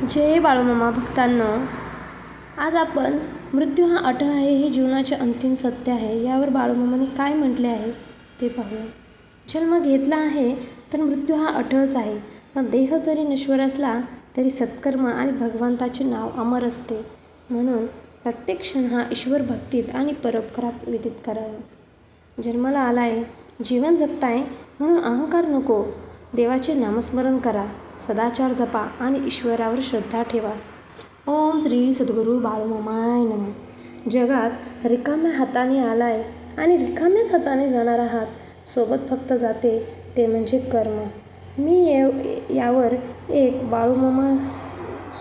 जय बाळूमामा भक्तांनो, आज आपण मृत्यू हा अटळ आहे हे जीवनाचे अंतिम सत्य आहे यावर बाळूमामाने काय म्हटले आहे ते पाहूया. जन्म घेतला आहे तर मृत्यू हा अटळच आहे, पण देह जरी नश्वर असला तरी सत्कर्म आणि भगवंताचे नाव अमर असते. म्हणून प्रत्येक क्षण हा ईश्वर भक्तीत आणि परोपकारात व्यतीत करावा. जन्माला आलाय, जीवन जगताय म्हणून अहंकार नको. देवाचे नामस्मरण करा, सदाचार जपा आणि ईश्वरावर श्रद्धा ठेवा. ओम श्री सद्गुरू बाळूमामाय नमः. जगात रिकाम्या हाताने आलाय आणि रिकाम्याच हाताने जाणार आहात. सोबत फक्त जाते ते म्हणजे कर्म. मी यावर एक बाळूमामा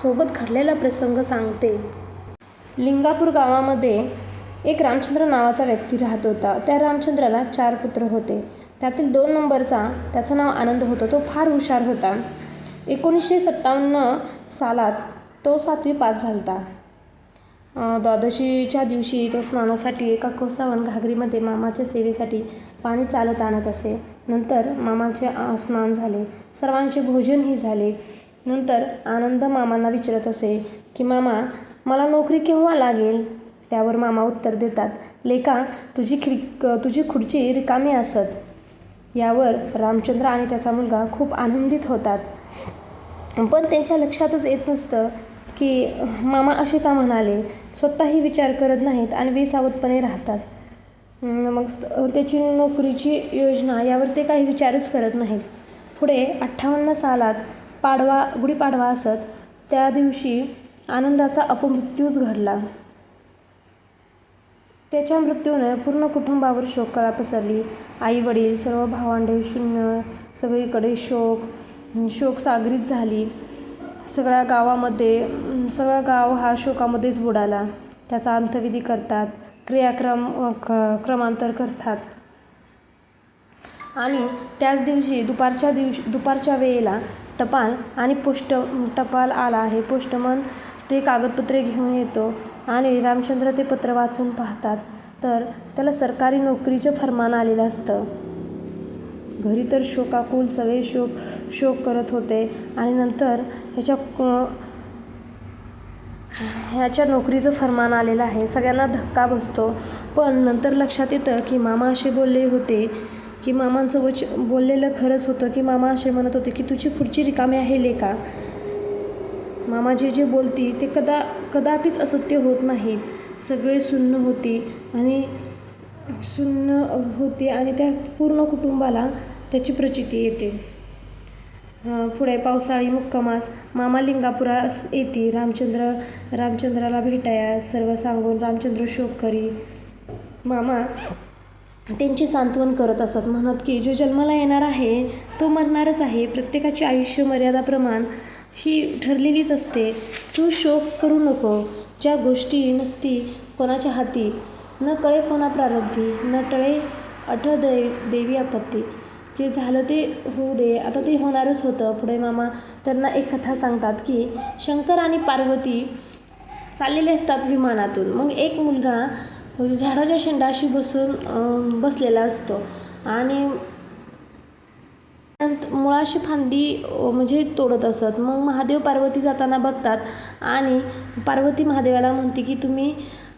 सोबत घडलेला प्रसंग सांगते. लिंगापूर गावामध्ये एक रामचंद्र नावाचा व्यक्ती राहत होता. त्या रामचंद्राला 4 पुत्र होते. त्यातील 2 नंबरचा त्याचं नाव आनंद होतं. तो फार हुशार होता. 1957 सालात तो 7वी पास झालता. द्वादशीच्या दिवशी तो स्नानासाठी एका कोसावण घागरीमध्ये मामाच्या सेवेसाठी पाणी चालत आणत असे. नंतर मामाचे स्नान झाले, सर्वांचे भोजनही झाले. नंतर आनंद मामांना विचारत असे की मामा, मला नोकरी केव्हा लागेल? त्यावर मामा उत्तर देतात, लेका, तुझी खुर्ची रिकामी असत. यावर रामचंद्र आणि त्याचा मुलगा खूप आनंदित होतात. पण त्यांच्या लक्षातच येत नसतं की मामा असे का म्हणाले. स्वतःही विचार करत नाहीत आणि बेसावधपणे राहतात. मग त्याची नोकरीची योजना यावर ते काही विचारच करत नाहीत. पुढे 58 सालात गुढीपाडवा असत. त्या दिवशी आनंदाचा अपमृत्यूच घडला. त्याच्या मृत्यूने पूर्ण कुटुंबावर शोककळा पसरली. आई वडील, सर्व भावंडे शून्य, सगळीकडे शोकसागरीत झाली. सगळ्या गाव हा शोकामध्येच बुडाला. त्याचा अंत्यविधी करतात, क्रमांतर करतात. आणि त्याच दिवशी दुपारच्या वेळेला टपाल आला आहे. पोस्टमन ते कागदपत्रे घेऊन येतो आणि रामचंद्र ते पत्र वाचून पाहतात तर त्याला सरकारी नोकरीचं फर्मान आलेलं असतं. घरी तर शोकाकुल सगळे शोक करत होते. आणि नंतर ह्याच्या नोकरीचं फर्मान आलेलं आहे. सगळ्यांना धक्का बसतो. पण नंतर लक्षात येतं की मामा असे बोलले होते की मामांचं बोललेलं खरंच होतं की मामा असे म्हणत होते की तुझी खुर्ची रिकामी आहे लेका. मामा जे बोलती ते कदापिच असत्य होत नाहीत. सगळे सुन्न होती आणि त्या पूर्ण कुटुंबाला त्याची प्रचिती येते. पुढे पावसाळी मुक्कामास मामा लिंगापुरास येते. रामचंद्राला भेटाया सर्व सांगून रामचंद्र शोक करी. मामा त्यांचे सांत्वन करत असत, म्हणत की जो जन्माला येणार आहे तो मरणारच आहे. प्रत्येकाची आयुष्य मर्यादाप्रमाण ही ठरलेलीच असते. तू शोक करू नको. ज्या गोष्टी नसती कोणाच्या हाती, न कळे कोणा प्रारब्धी, न टळे अटळ देवी आपत्ती. जे झालं ते होऊ दे, आता ते होणारच होतं. पुढे मामा त्यांना एक कथा सांगतात की शंकर आणि पार्वती चाललेले असतात विमानातून. मग एक मुलगा झाडाच्या शेंडाशी बसलेला असतो आणि मुळाशी फांदी म्हणजे तोडत असत. मग महादेव पार्वती जाताना बघतात आणि पार्वती महादेवाला म्हणते की तुम्ही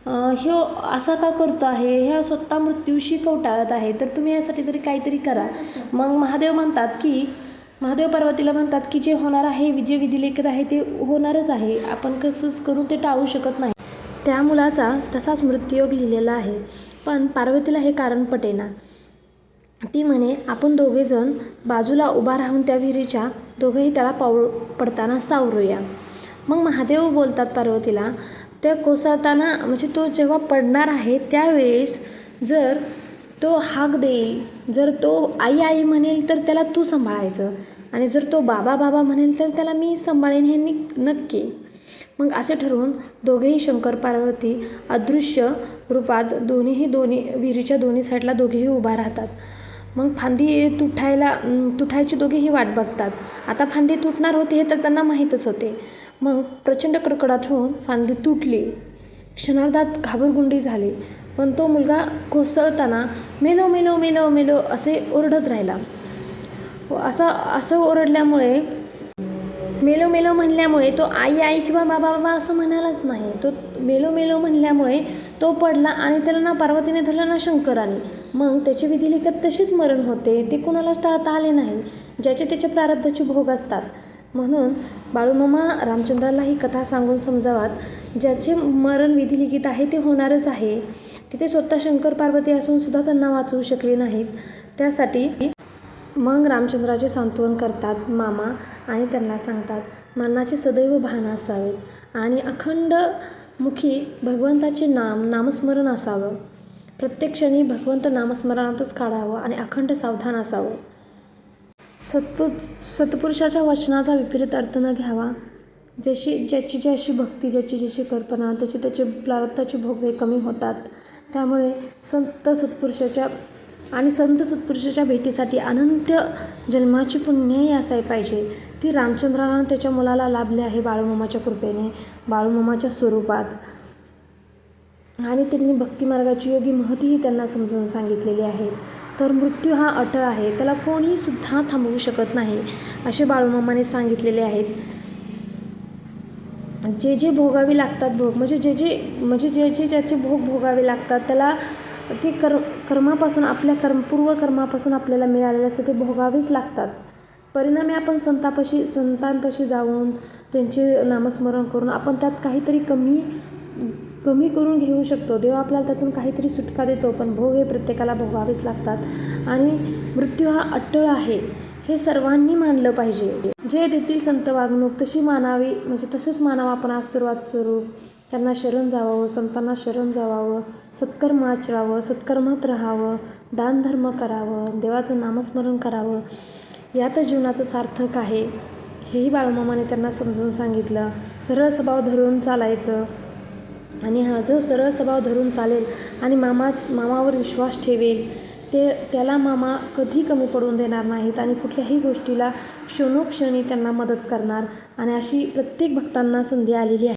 हे असं का करतो आहे, ह्या स्वतः मृत्यूशी कवटाळत आहे, तर तुम्ही यासाठी तरी काहीतरी करा. मग महादेव पार्वतीला म्हणतात की जे होणार आहे, जे विधिलिखित आहे ते होणारच आहे. आपण कसंच करून ते टाळू शकत नाही. त्या मुलाचा तसाच मृत्यूयोग लिहिलेला आहे. पण पार्वतीला हे कारण पटेना. ती म्हणे आपण दोघेजण बाजूला उभा राहून त्या विहिरीच्या दोघेही त्याला पडताना सावरूया. मग महादेव बोलतात पार्वतीला, त्या कोसळताना म्हणजे तो जेव्हा पडणार आहे त्यावेळेस जर तो हाक देईल, जर तो आई आई म्हणेल तर त्याला तू सांभाळायचं, आणि जर तो बाबा बाबा म्हणेल तर त्याला मी सांभाळेन हे नक्की. मग असे ठरवून दोघेही शंकर पार्वती अदृश्य रूपात दोन्ही विहिरीच्या दोन्ही साईडला दोघेही उभा राहतात. मग फांदी तुटायची दोघेही वाट बघतात. आता फांदी तुटणार होती हे तर त्यांना माहीतच होते. मग प्रचंड कडकडाट होऊन फांदी तुटली. क्षणार्धात घाबरगुंडी झाली. पण तो मुलगा कोसळताना मेलो मेलो मेलो मेलो असे ओरडत राहिला. असं ओरडल्यामुळे मेलो मेलो म्हणल्यामुळे तो आई आई किंवा बाबा बाबा असं म्हणालाच नाही. तो मेलो मेलो म्हणल्यामुळे तो पडला आणि त्याला ना पार्वतीने धरलं ना शंकराने. मग त्याची विधिलिखित तशीच मरण होते. ते कुणालाच टाळता आले नाही. ज्याचे त्याचे प्रारब्धाचे भोग असतात. म्हणून बाळूमामा रामचंद्राला ही कथा सांगून समजावात, ज्याचे मरण विधिलिखित आहे ते होणारच आहे. तिथे स्वतः शंकर पार्वती असून सुद्धा त्यांना वाचवू शकले नाहीत. त्यासाठी मग रामचंद्राचे सांत्वन करतात मामा आणि त्यांना सांगतात, मरणाचे सदैव भान असावे आणि अखंड मुखी भगवंताचे नामस्मरण असावं. प्रत्येक क्षणी भगवंत नामस्मरणातच काढावं आणि अखंड सावधान असावं. सत्पुरुषाच्या वचनाचा विपरीत अर्थ न घ्यावा. ज्याची ज्याची भक्ती, ज्याची ज्याची कल्पना, त्याचे प्रारब्धाचे भोग हे कमी होतात. त्यामुळे संत सत्पुरुषाच्या भेटीसाठी अनंत जन्माची पुण्यही असाय पाहिजे. ती रामचंद्राला त्याच्या मुलाला लाभले आहे बाळूमामाच्या कृपेने, बाळूमामाच्या स्वरूपात. आणि त्यांनी भक्तिमार्गाची योगी महतीही त्यांना समजून सांगितलेली आहे. तर मृत्यू हा अटळ आहे, त्याला कोणीही सुद्धा थांबवू शकत नाही, असे बाळूमामाने सांगितलेले आहेत. जे जे भोगावे लागतात भोग म्हणजे जे ज्याचे भोग भोगावे लागतात त्याला ते कर्मापासून आपल्या पूर्वकर्मापासून आपल्याला मिळालेले असते ते भोगावेच लागतात. परिणामी आपण संतांपाशी जाऊन त्यांचे नामस्मरण करून आपण त्यात काहीतरी कमी करून घेऊ शकतो. देव आपल्याला त्यातून काहीतरी सुटका देतो. पण भोग हे प्रत्येकाला भोगावेच लागतात आणि मृत्यू हा अटळ आहे हे सर्वांनी मानलं पाहिजे. जे देतील संत वागणूक तशी मानावी, म्हणजे तसंच मानावं आपण आशीर्वाद स्वरूप. त्यांना शरण जावावं, संतांना शरण जावावं, सत्कर्म आचरावं, सत्कर्मात राहावं, दानधर्म करावं, देवाचं नामस्मरण करावं. यात जीवनाचं सार्थक आहे हेही बाळूमामाने त्यांना समजून सांगितलं. सरळ स्वभाव धरून चालायचं आणि हा जो सरळ स्वभाव धरून चालेल आणि मामावर विश्वास ठेवेल त्याला मामा कधी कमी पडून देणार नाहीत आणि कुठल्याही गोष्टीला क्षणोक्षणी त्यांना मदत करणार. आणि अशी प्रत्येक भक्तांना संधी आलेली आहे.